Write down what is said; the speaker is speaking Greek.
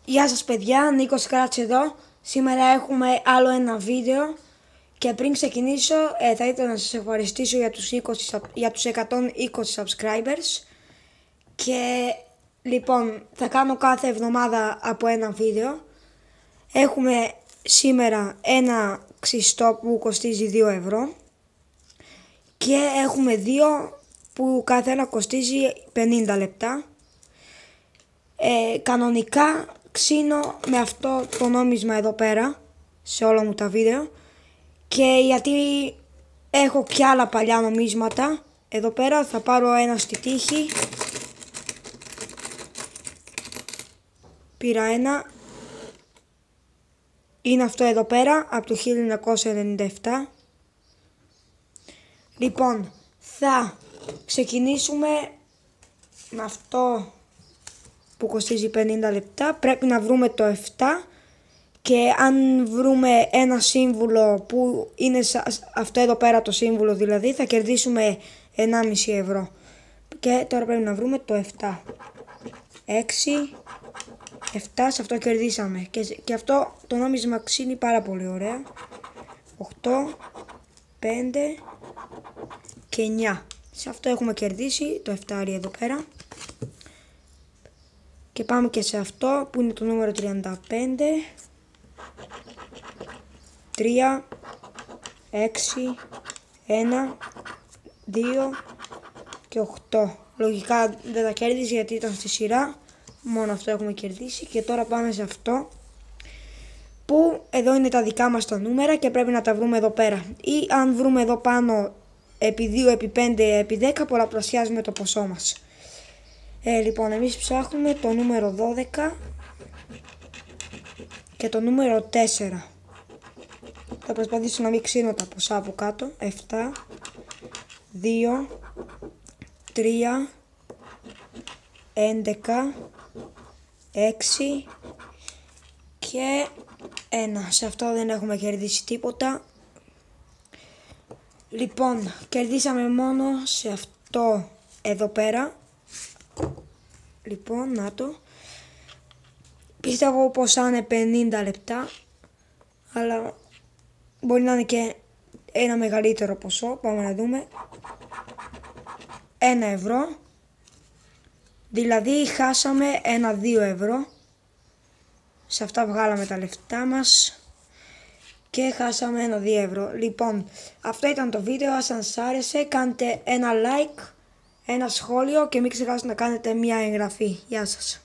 Γεια σας παιδιά, Νίκος Κράτς εδώ. Σήμερα έχουμε άλλο ένα βίντεο και πριν ξεκινήσω θα ήθελα να σας ευχαριστήσω για τους 120 subscribers και λοιπόν θα κάνω κάθε εβδομάδα από ένα βίντεο. Έχουμε σήμερα ένα ξυστό που κοστίζει 2 ευρώ και έχουμε δύο που κάθε ένα κοστίζει 50 λεπτά. Κανονικά ξύνω με αυτό το νόμισμα εδώ πέρα σε όλα μου τα βίντεο και γιατί έχω και άλλα παλιά νομίσματα εδώ πέρα θα πάρω ένα στη τύχη. Πήρα ένα, είναι αυτό εδώ πέρα από το 1997. Λοιπόν, θα ξεκινήσουμε με αυτό που κοστίζει 50 λεπτά. Πρέπει να βρούμε το 7 και αν βρούμε ένα σύμβουλο που είναι αυτό εδώ πέρα το σύμβουλο δηλαδή θα κερδίσουμε 1,5 ευρώ. Και τώρα πρέπει να βρούμε το 7. 6, 7, σε αυτό κερδίσαμε και αυτό το νόμισμα ξύνει πάρα πολύ ωραία. 8, 5 και 9. Σε αυτό έχουμε κερδίσει το 7 εδώ πέρα. Και πάμε και σε αυτό που είναι το νούμερο 35. 3, 6, 1, 2 και 8. Λογικά δεν τα κέρδισε γιατί ήταν στη σειρά. Μόνο αυτό έχουμε κερδίσει. Και τώρα πάμε σε αυτό που εδώ είναι τα δικά μας τα νούμερα και πρέπει να τα βρούμε εδώ πέρα. Ή αν βρούμε εδώ πάνω επί 2, επί 5, επί 10 πολλαπλασιάζουμε το ποσό μας. Λοιπόν, εμείς ψάχνουμε το νούμερο 12 και το νούμερο 4. Θα προσπαθήσω να μην ξύνω τα ποσά από κάτω. 7, 2, 3, 11, 6 και 1. Σε αυτό δεν έχουμε κερδίσει τίποτα. Λοιπόν, κερδίσαμε μόνο σε αυτό εδώ πέρα. Λοιπόν, να το. Πιστεύω πως θα είναι 50 λεπτά, αλλά μπορεί να είναι και ένα μεγαλύτερο ποσό. Πάμε να δούμε. 1 ευρώ. Δηλαδή χάσαμε 1-2 ευρώ. Σε αυτά βγάλαμε τα λεφτά μας και χάσαμε 1-2 ευρώ. Λοιπόν, αυτό ήταν το βίντεο. Αν σας άρεσε κάντε ένα like, ένα σχόλιο και μην ξεχάσετε να κάνετε μια εγγραφή. Γεια σας.